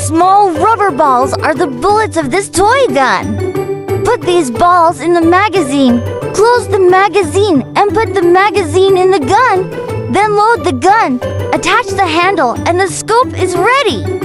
small rubber balls are the bullets of this toy gun. Put these balls in the magazine. Close the magazine and put the magazine in the gun. Then load the gun. Attach the handle and the scope is ready.